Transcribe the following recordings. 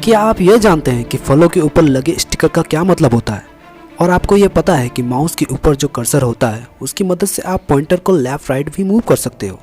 क्या आप ये जानते हैं कि फलों के ऊपर लगे स्टिकर का क्या मतलब होता है? और आपको ये पता है कि माउस के ऊपर जो कर्सर होता है उसकी मदद से आप पॉइंटर को लेफ्ट राइट भी मूव कर सकते हो।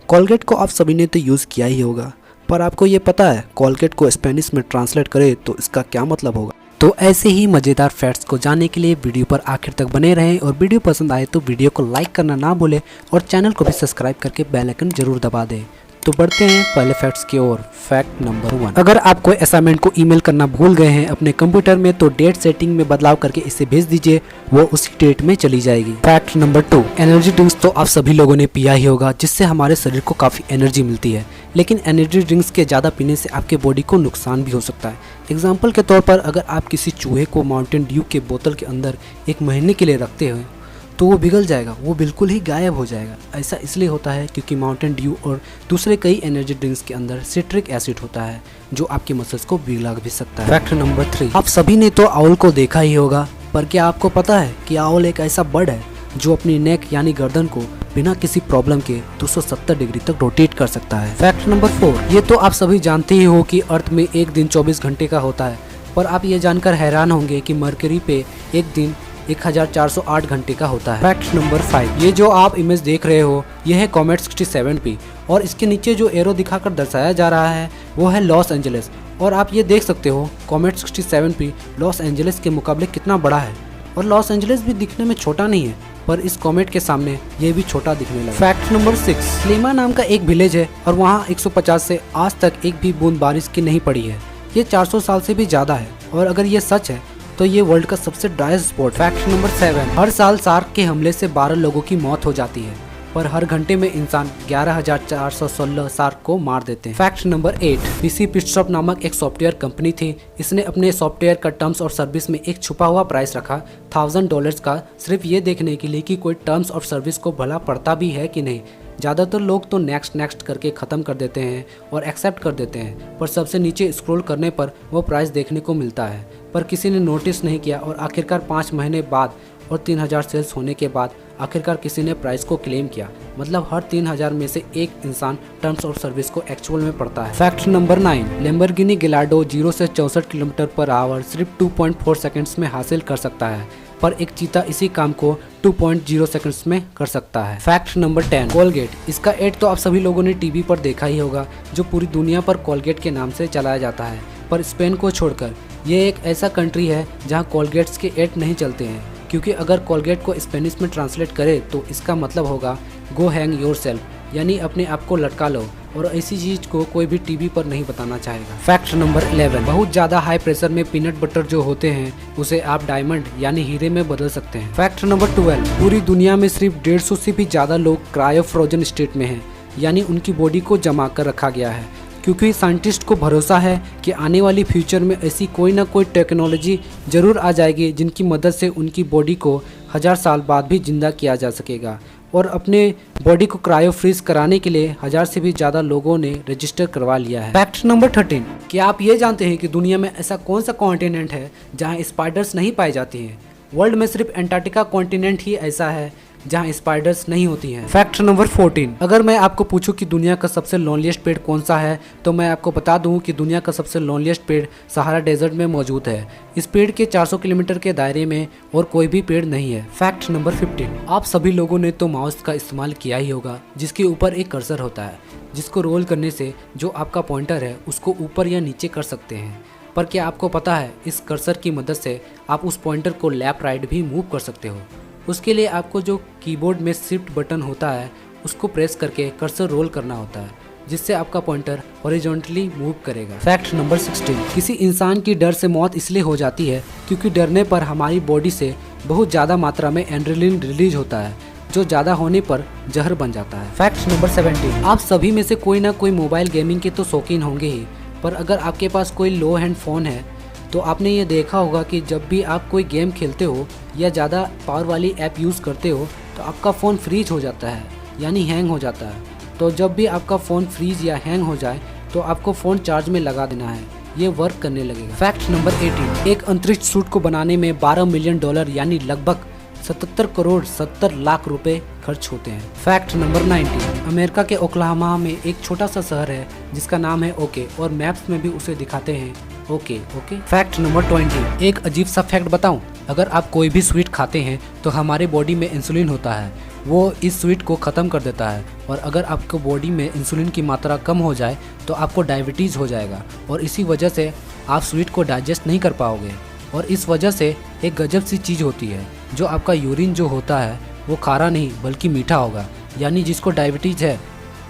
कोलगेट को आप सभी ने तो यूज़ किया ही होगा, पर आपको ये पता है कोलगेट को स्पेनिश में ट्रांसलेट करें तो इसका क्या मतलब होगा? तो ऐसे ही मज़ेदार फैक्ट्स को जानने के लिए वीडियो पर आखिर तक बने रहें और वीडियो पसंद आए तो वीडियो को लाइक करना ना भूलें और चैनल को भी सब्सक्राइब करके बेल आइकन जरूर दबा दें। तो बढ़ते हैं पहले फैक्ट्स की ओर। फैक्ट नंबर 1, अगर आप कोई असाइनमेंट को ईमेल करना भूल गए हैं अपने कंप्यूटर में तो डेट सेटिंग में बदलाव करके इसे भेज दीजिए, वो उसी डेट में चली जाएगी। फैक्ट नंबर 2, एनर्जी ड्रिंक्स तो आप सभी लोगों ने पिया ही होगा जिससे हमारे शरीर को काफ़ी एनर्जी मिलती है, लेकिन एनर्जी ड्रिंक्स के ज़्यादा पीने से आपके बॉडी को नुकसान भी हो सकता है। एग्जाम्पल के तौर पर अगर आप किसी चूहे को माउंटेन ड्यू के बोतल के अंदर 1 महीने के लिए रखते हैं तो वो पिघल जाएगा, वो बिल्कुल ही गायब हो जाएगा। ऐसा इसलिए होता है क्योंकि माउंटेन ड्यू और दूसरे कई एनर्जी ड्रिंक्स के अंदर सिट्रिक एसिड होता है जो आपके मसल्स को पिघला भी सकता है। फैक्ट नंबर 3, आप सभी ने तो आउल को देखा ही होगा, पर क्या आपको पता है कि आउल एक ऐसा बर्ड है जो अपनी नेक यानी गर्दन को बिना किसी प्रॉब्लम के 270 डिग्री तक रोटेट कर सकता है। फैक्ट नंबर 4, ये तो आप सभी जानते ही हो कि अर्थ में एक दिन 24 घंटे का होता है, पर आप ये जानकर हैरान होंगे कि मरकरी पे एक दिन 1408 घंटे का होता है। फैक्ट नंबर 5, ये जो आप इमेज देख रहे हो यह है कॉमेट 67P और इसके नीचे जो एरो दिखाकर दर्शाया जा रहा है वो है लॉस एंजलिस। और आप ये देख सकते हो कॉमेट 67P लॉस एंजलिस के मुकाबले कितना बड़ा है, और लॉस एंजलिस भी दिखने में छोटा नहीं है, पर इस कॉमेट के सामने ये भी छोटा दिखने लगा। फैक्ट नंबर 6, स्लीमा नाम का एक विलेज है और वहाँ 150 से आज तक एक भी बूंद बारिश की नहीं पड़ी है। ये 400 साल से भी ज़्यादा है, और अगर ये सच है तो ये वर्ल्ड का सबसे ड्राइस्ट स्पॉट। फैक्ट नंबर 7, हर साल शार्क के हमले से 12 लोगों की मौत हो जाती है, पर हर घंटे में इंसान 11,416 शार्क को मार देते हैं। फैक्ट नंबर 8, पीसी पिटस्टॉप नामक एक सॉफ्टवेयर कंपनी थी। इसने अपने सॉफ्टवेयर का टर्म्स और सर्विस में एक छुपा हुआ प्राइस रखा $1000 का, सिर्फ ये देखने के लिए कि कोई टर्म्स और सर्विस को भला पड़ता भी है कि नहीं। ज़्यादातर लोग तो नेक्स्ट करके ख़त्म कर देते हैं और एक्सेप्ट कर देते हैं, पर सबसे नीचे स्क्रॉल करने पर वो प्राइस देखने को मिलता है, पर किसी ने नोटिस नहीं किया और आखिरकार 5 महीने बाद और 3000 सेल्स होने के बाद आखिरकार किसी ने प्राइस को क्लेम किया। मतलब हर 3000 में से एक इंसान टर्म्स और सर्विस को एक्चुअल में पढ़ता है। फैक्ट नंबर 9, लैम्बोर्गिनी गैलार्डो 0 से 64 किलोमीटर/आवर सिर्फ 2.4 सेकंड्स में हासिल कर सकता है, पर एक चीता इसी काम को 2.0 सेकंड्स में कर सकता है। फैक्ट नंबर 10, कोलगेट, इसका एड तो आप सभी लोगों ने टीवी पर देखा ही होगा जो पूरी दुनिया पर कोलगेट के नाम से चलाया जाता है, पर स्पेन को छोड़कर ये एक ऐसा कंट्री है जहाँ कोलगेट्स के एड नहीं चलते हैं, क्योंकि अगर कोलगेट को स्पेनिश में ट्रांसलेट करें तो इसका मतलब होगा गो हैंग योरसेल्फ, यानी अपने आप को लटका लो, और ऐसी चीज को कोई भी टीवी पर नहीं बताना चाहेगा। फैक्ट नंबर 11, बहुत ज्यादा हाई प्रेशर में पीनट बटर जो होते हैं उसे आप डायमंड यानी हीरे में बदल सकते हैं। फैक्ट नंबर 12, पूरी दुनिया में सिर्फ 150 से भी ज्यादा लोग क्रायो फ्रोजन स्टेट में हैं, यानी उनकी बॉडी को जमा कर रखा गया है, क्योंकि साइंटिस्ट को भरोसा है कि आने वाली फ्यूचर में ऐसी कोई ना कोई टेक्नोलॉजी जरूर आ जाएगी जिनकी मदद से उनकी बॉडी को 1000 साल बाद भी जिंदा किया जा सकेगा। और अपने बॉडी को क्रायो फ्रीज कराने के लिए 1000 से भी ज़्यादा लोगों ने रजिस्टर करवा लिया है। फैक्ट नंबर 13, क्या आप ये जानते हैं कि दुनिया में ऐसा कौन सा कॉन्टिनेंट है जहाँ स्पाइडर्स नहीं पाई जाती हैं? वर्ल्ड में सिर्फ एंटार्क्टिका कॉन्टिनेंट ही ऐसा है जहाँ स्पाइडर्स नहीं होती हैं। फैक्ट नंबर 14, अगर मैं आपको पूछूं कि दुनिया का सबसे लोनलीस्ट पेड़ कौन सा है तो मैं आपको बता दूं कि दुनिया का सबसे लोनलीस्ट पेड़ सहारा डेजर्ट में मौजूद है। इस पेड़ के 400 किलोमीटर के दायरे में और कोई भी पेड़ नहीं है। फैक्ट नंबर 15, आप सभी लोगों ने तो माउस का इस्तेमाल किया ही होगा जिसके ऊपर एक कर्सर होता है, जिसको रोल करने से जो आपका पॉइंटर है उसको ऊपर या नीचे कर सकते हैं। पर क्या आपको पता है इस कर्सर की मदद से आप उस पॉइंटर को लेफ्ट राइट भी मूव कर सकते हो। उसके लिए आपको जो कीबोर्ड में शिफ्ट बटन होता है उसको प्रेस करके कर्सर रोल करना होता है, जिससे आपका पॉइंटर हॉरिजॉन्टली मूव करेगा। फैक्ट नंबर 16, किसी इंसान की डर से मौत इसलिए हो जाती है क्योंकि डरने पर हमारी बॉडी से बहुत ज़्यादा मात्रा में एड्रेनलिन रिलीज होता है, जो ज़्यादा होने पर जहर बन जाता है। फैक्ट नंबर 17, आप सभी में से कोई ना कोई मोबाइल गेमिंग के तो शौकीन होंगे ही, पर अगर आपके पास कोई लो हैंड फ़ोन है तो आपने ये देखा होगा कि जब भी आप कोई गेम खेलते हो या ज़्यादा पावर वाली ऐप यूज़ करते हो तो आपका फ़ोन फ्रीज हो जाता है, यानी हैंग हो जाता है। तो जब भी आपका फ़ोन फ्रीज या हैंग हो जाए तो आपको फ़ोन चार्ज में लगा देना है, ये वर्क करने लगेगा। फैक्ट नंबर 18, एक अंतरिक्ष सूट को बनाने में $12 मिलियन यानी लगभग 77 करोड़ 70 लाख रुपए खर्च होते हैं। फैक्ट नंबर 90, अमेरिका के ओक्लाहोमा में एक छोटा सा शहर है जिसका नाम है ओके, और मैप्स में भी उसे दिखाते हैं ओके। फैक्ट नंबर 20, एक अजीब सा फैक्ट बताऊं, अगर आप कोई भी स्वीट खाते हैं तो हमारे बॉडी में इंसुलिन होता है, वो इस स्वीट को ख़त्म कर देता है, और अगर आपको बॉडी में इंसुलिन की मात्रा कम हो जाए तो आपको डायबिटीज़ हो जाएगा, और इसी वजह से आप स्वीट को डाइजेस्ट नहीं कर पाओगे। और इस वजह से एक गजब सी चीज़ होती है, जो आपका यूरिन जो होता है वो खारा नहीं बल्कि मीठा होगा, यानी जिसको डायबिटीज़ है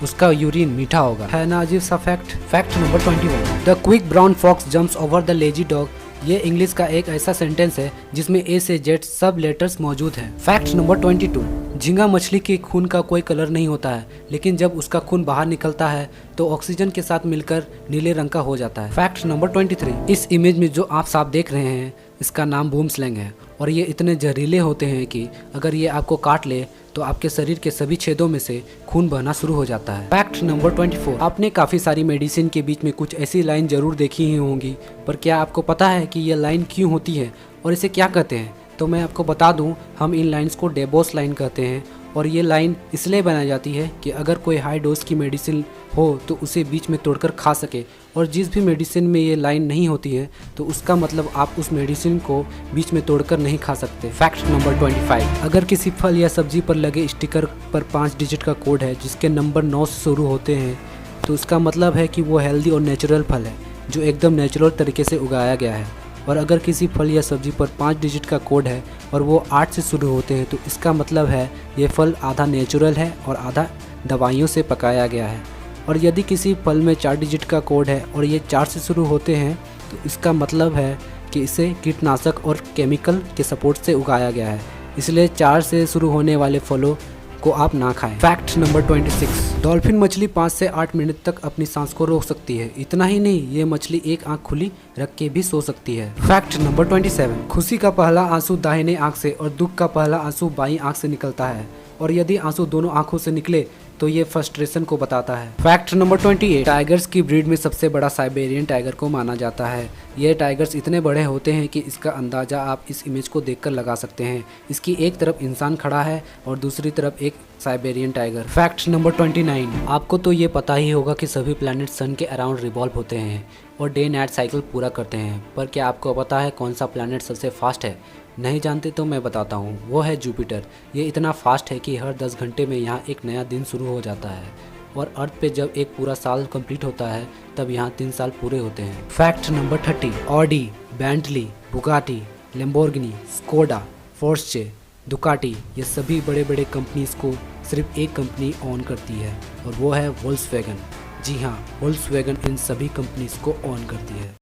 उसका यूरिन मीठा होगा। है ना अजीब सा fact. Fact number 21, the quick brown fox jumps over the lazy dog. ये इंग्लिश का एक ऐसा सेंटेंस है जिसमें ए से जेड सब लेटर्स मौजूद हैं। फैक्ट नंबर 22, झींगा मछली के खून का कोई कलर नहीं होता है, लेकिन जब उसका खून बाहर निकलता है तो ऑक्सीजन के साथ मिलकर नीले रंग का हो जाता है। फैक्ट नंबर 23, इस इमेज में जो आप साफ देख रहे हैं इसका नाम बूम स्लैंग है, और ये इतने जहरीले होते हैं कि अगर ये आपको काट ले तो आपके शरीर के सभी छेदों में से खून बहना शुरू हो जाता है। फैक्ट नंबर 24, आपने काफ़ी सारी मेडिसिन के बीच में कुछ ऐसी लाइन जरूर देखी ही होंगी, पर क्या आपको पता है कि ये लाइन क्यों होती है और इसे क्या कहते हैं? तो मैं आपको बता दूं, हम इन लाइंस को डेबोस लाइन कहते हैं, और ये लाइन इसलिए बनाई जाती है कि अगर कोई हाई डोज की मेडिसिन हो तो उसे बीच में तोड़कर खा सके, और जिस भी मेडिसिन में ये लाइन नहीं होती है तो उसका मतलब आप उस मेडिसिन को बीच में तोड़कर नहीं खा सकते। फैक्ट नंबर 25, अगर किसी फल या सब्जी पर लगे स्टिकर पर 5 डिजिट का कोड है जिसके नंबर 9 से शुरू होते हैं, तो उसका मतलब है कि वो हेल्दी और नेचुरल फल है जो एकदम नेचुरल तरीके से उगाया गया है। और अगर किसी फल या सब्जी पर 5 डिजिट का कोड है और वो 8 से शुरू होते हैं, तो इसका मतलब है ये फल आधा नेचुरल है और आधा दवाइयों से पकाया गया है। और यदि किसी फल में 4 डिजिट का कोड है और ये 4 से शुरू होते हैं, तो इसका मतलब है कि इसे कीटनाशक और केमिकल के सपोर्ट से उगाया गया है, इसलिए 4 से शुरू होने वाले फलों को आप ना खाएं। फैक्ट नंबर 26, डॉल्फिन मछली 5 से 8 मिनट तक अपनी सांस को रोक सकती है। इतना ही नहीं, ये मछली एक आंख खुली रख के भी सो सकती है। फैक्ट नंबर 27, खुशी का पहला आंसू दाहिने आंख से और दुख का पहला आंसू बाईं आंख से निकलता है, और यदि आंसू दोनों आंखों से निकले तो ये फ्रस्ट्रेशन को बताता है। फैक्ट नंबर 28, टाइगर्स की ब्रीड में सबसे बड़ा साइबेरियन टाइगर को माना जाता है। ये टाइगर्स इतने बड़े होते हैं कि इसका अंदाज़ा आप इस इमेज को देखकर लगा सकते हैं। इसकी एक तरफ इंसान खड़ा है और दूसरी तरफ एक साइबेरियन टाइगर। फैक्ट नंबर 29, आपको तो ये पता ही होगा कि सभी प्लैनेट सन के अराउंड रिवॉल्व होते हैं और डे नाइट साइकिल पूरा करते हैं, पर क्या आपको पता है कौन सा प्लैनेट सबसे फास्ट है? नहीं जानते तो मैं बताता हूँ, वो है जुपिटर। ये इतना फास्ट है कि हर 10 घंटे में यहाँ एक नया दिन शुरू हो जाता है, और अर्थ पे जब एक पूरा साल कंप्लीट होता है तब यहाँ 3 साल पूरे होते हैं। Fact number 30, Audi, Bentley, Bugatti, Lamborghini, Skoda, Porsche, Ducati, ये सभी बड़े बड़े कंपनीज को सिर्फ एक कंपनी ओन करती है, और वो है वोल्क्सवैगन। जी हाँ, वोल्क्सवैगन इन सभी कंपनीज को ओन करती है।